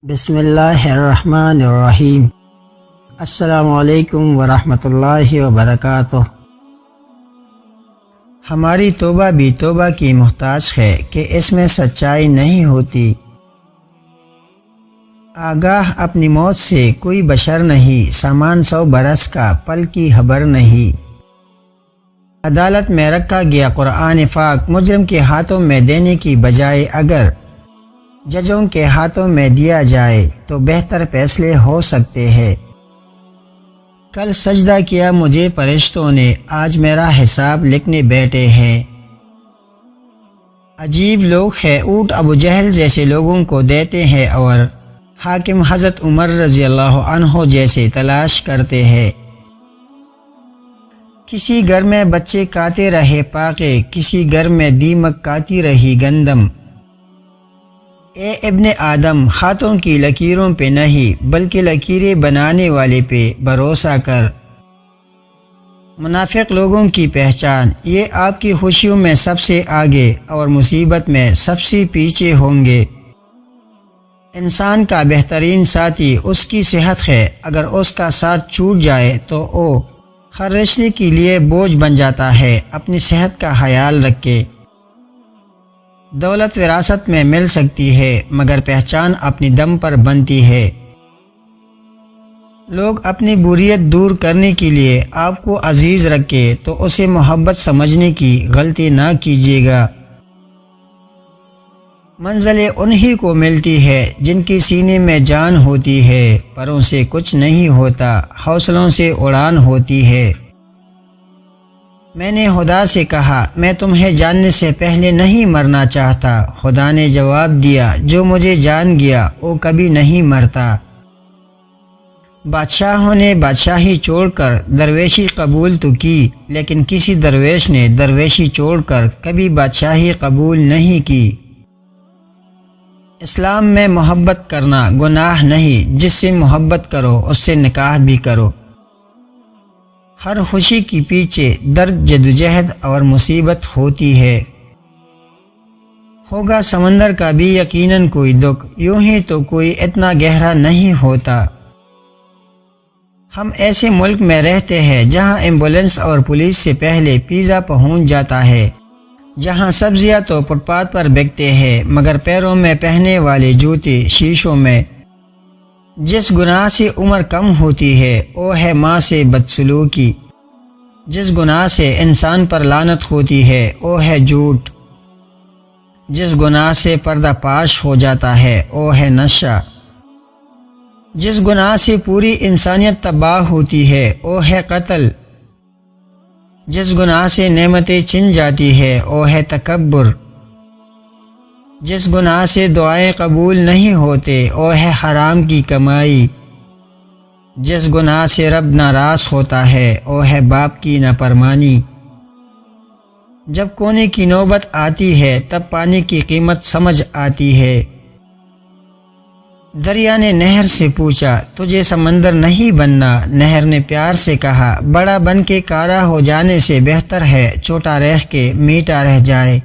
بسم اللہ الرحمن الرحیم۔ السلام علیکم ورحمۃ اللہ وبرکاتہ۔ ہماری توبہ بھی توبہ کی محتاج ہے کہ اس میں سچائی نہیں ہوتی۔ آگاہ اپنی موت سے کوئی بشر نہیں، سامان 100 برس کا پل کی خبر نہیں۔ عدالت میں رکھا گیا قرآن پاک مجرم کے ہاتھوں میں دینے کی بجائے اگر ججوں کے ہاتھوں میں دیا جائے تو بہتر فیصلے ہو سکتے ہیں۔ کل سجدہ کیا مجھے فرشتوں نے، آج میرا حساب لکھنے بیٹھے ہیں۔ عجیب لوگ ہیں، اونٹ ابو جہل جیسے لوگوں کو دیتے ہیں اور حاکم حضرت عمر رضی اللہ عنہ جیسے تلاش کرتے ہیں۔ کسی گھر میں بچے کاتے رہے پاکے، کسی گھر میں دیمک کاتی رہی گندم۔ اے ابن آدم، ہاتھوں کی لکیروں پہ نہیں بلکہ لکیریں بنانے والے پہ بھروسہ کر۔ منافق لوگوں کی پہچان، یہ آپ کی خوشیوں میں سب سے آگے اور مصیبت میں سب سے پیچھے ہوں گے۔ انسان کا بہترین ساتھی اس کی صحت ہے، اگر اس کا ساتھ چھوٹ جائے تو وہ ہر رشتے کے لیے بوجھ بن جاتا ہے۔ اپنی صحت کا خیال رکھے۔ دولت وراثت میں مل سکتی ہے مگر پہچان اپنی دم پر بنتی ہے۔ لوگ اپنی بوریت دور کرنے کے لیے آپ کو عزیز رکھے تو اسے محبت سمجھنے کی غلطی نہ کیجیے گا۔ منزلیں انہی کو ملتی ہے جن کی سینے میں جان ہوتی ہے، پروں سے کچھ نہیں ہوتا، حوصلوں سے اڑان ہوتی ہے۔ میں نے خدا سے کہا میں تمہیں جاننے سے پہلے نہیں مرنا چاہتا۔ خدا نے جواب دیا جو مجھے جان گیا وہ کبھی نہیں مرتا۔ بادشاہوں نے بادشاہی چھوڑ کر درویشی قبول تو کی، لیکن کسی درویش نے درویشی چھوڑ کر کبھی بادشاہی قبول نہیں کی۔ اسلام میں محبت کرنا گناہ نہیں، جس سے محبت کرو اس سے نکاح بھی کرو۔ ہر خوشی کے پیچھے درد، جدوجہد اور مصیبت ہوتی ہے۔ ہوگا سمندر کا بھی یقیناً کوئی دکھ، یوں ہی تو کوئی اتنا گہرا نہیں ہوتا۔ ہم ایسے ملک میں رہتے ہیں جہاں ایمبولینس اور پولیس سے پہلے پیزا پہنچ جاتا ہے، جہاں سبزیاں تو فٹ پاتھ پر بکتے ہیں مگر پیروں میں پہننے والے جوتے شیشوں میں۔ جس گناہ سے عمر کم ہوتی ہے وہ ہے ماں سے بدسلوکی۔ جس گناہ سے انسان پر لعنت ہوتی ہے وہ ہے جھوٹ۔ جس گناہ سے پردہ پاش ہو جاتا ہے وہ ہے نشہ۔ جس گناہ سے پوری انسانیت تباہ ہوتی ہے وہ ہے قتل۔ جس گناہ سے نعمتیں چھن جاتی ہے وہ ہے تکبر۔ جس گناہ سے دعائیں قبول نہیں ہوتے وہ ہے حرام کی کمائی۔ جس گناہ سے رب ناراض ہوتا ہے وہ ہے باپ کی نافرمانی۔ جب کونے کی نوبت آتی ہے تب پانی کی قیمت سمجھ آتی ہے۔ دریا نے نہر سے پوچھا تجھے سمندر نہیں بننا، نہر نے پیار سے کہا بڑا بن کے کارا ہو جانے سے بہتر ہے چھوٹا رہ کے میٹھا رہ جائے۔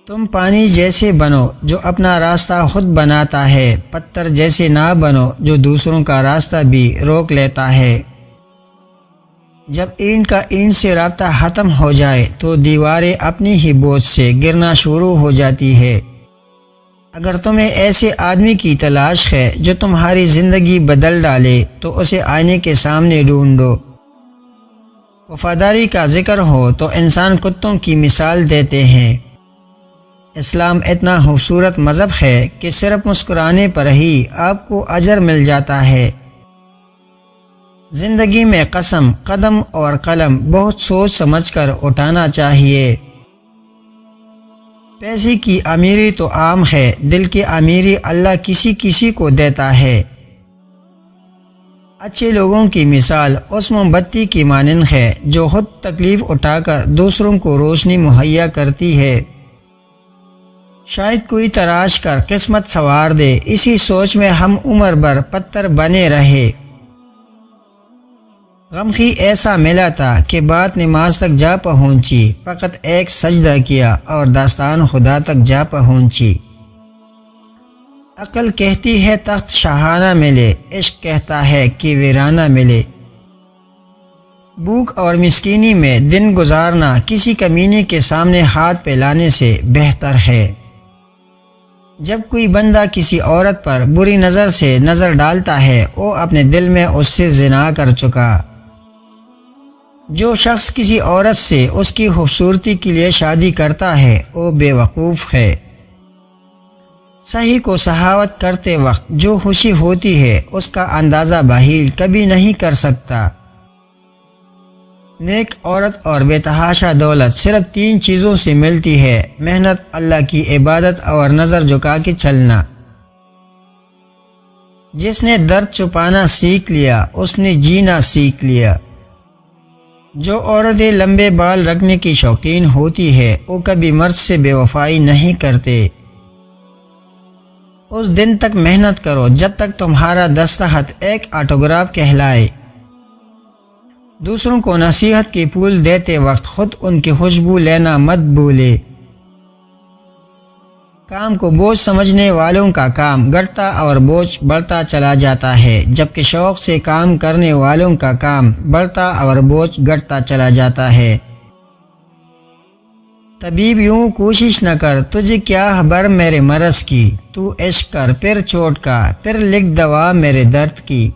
تم پانی جیسے بنو جو اپنا راستہ خود بناتا ہے، پتھر جیسے نہ بنو جو دوسروں کا راستہ بھی روک لیتا ہے۔ جب اینٹ کا اینٹ سے رابطہ ختم ہو جائے تو دیواریں اپنی ہی بوجھ سے گرنا شروع ہو جاتی ہے۔ اگر تمہیں ایسے آدمی کی تلاش ہے جو تمہاری زندگی بدل ڈالے تو اسے آئینے کے سامنے ڈھونڈو۔ وفاداری کا ذکر ہو تو انسان کتوں کی مثال دیتے ہیں۔ اسلام اتنا خوبصورت مذہب ہے کہ صرف مسکرانے پر ہی آپ کو اجر مل جاتا ہے۔ زندگی میں قسم، قدم اور قلم بہت سوچ سمجھ کر اٹھانا چاہیے۔ پیسے کی امیری تو عام ہے، دل کی امیری اللہ کسی کسی کو دیتا ہے۔ اچھے لوگوں کی مثال اس موم بتی کی مانند ہے جو خود تکلیف اٹھا کر دوسروں کو روشنی مہیا کرتی ہے۔ شاید کوئی تراش کر قسمت سنوار دے، اسی سوچ میں ہم عمر بھر پتھر بنے رہے۔ غمخی ایسا ملا تھا کہ بات نماز تک جا پہنچی، فقط ایک سجدہ کیا اور داستان خدا تک جا پہنچی۔ عقل کہتی ہے تخت شاہانہ ملے، عشق کہتا ہے کہ ویرانہ ملے۔ بھوک اور مسکینی میں دن گزارنا کسی کمینے کے سامنے ہاتھ پھیلانے سے بہتر ہے۔ جب کوئی بندہ کسی عورت پر بری نظر سے نظر ڈالتا ہے وہ اپنے دل میں اس سے زنا کر چکا۔ جو شخص کسی عورت سے اس کی خوبصورتی کے لیے شادی کرتا ہے وہ بے وقوف ہے۔ صحیح کو سخاوت کرتے وقت جو خوشی ہوتی ہے اس کا اندازہ بخیل کبھی نہیں کر سکتا۔ نیک عورت اور بے تحاشا دولت صرف 3 چیزوں سے ملتی ہے: محنت، اللہ کی عبادت اور نظر جھکا کے چلنا۔ جس نے درد چھپانا سیکھ لیا اس نے جینا سیکھ لیا۔ جو عورتیں لمبے بال رکھنے کی شوقین ہوتی ہے وہ کبھی مرد سے بے وفائی نہیں کرتے۔ اس دن تک محنت کرو جب تک تمہارا دستخط ایک آٹوگراف کہلائے۔ دوسروں کو نصیحت کی پھول دیتے وقت خود ان کی خوشبو لینا مت بھولے۔ کام کو بوجھ سمجھنے والوں کا کام گھٹتا اور بوجھ بڑھتا چلا جاتا ہے، جبکہ شوق سے کام کرنے والوں کا کام بڑھتا اور بوجھ گھٹتا چلا جاتا ہے۔ طبیب یوں کوشش نہ کر، تجھے کیا خبر میرے مرض کی، تو عشق کر پھر چوٹ کا، پھر لکھ دوا میرے درد کی۔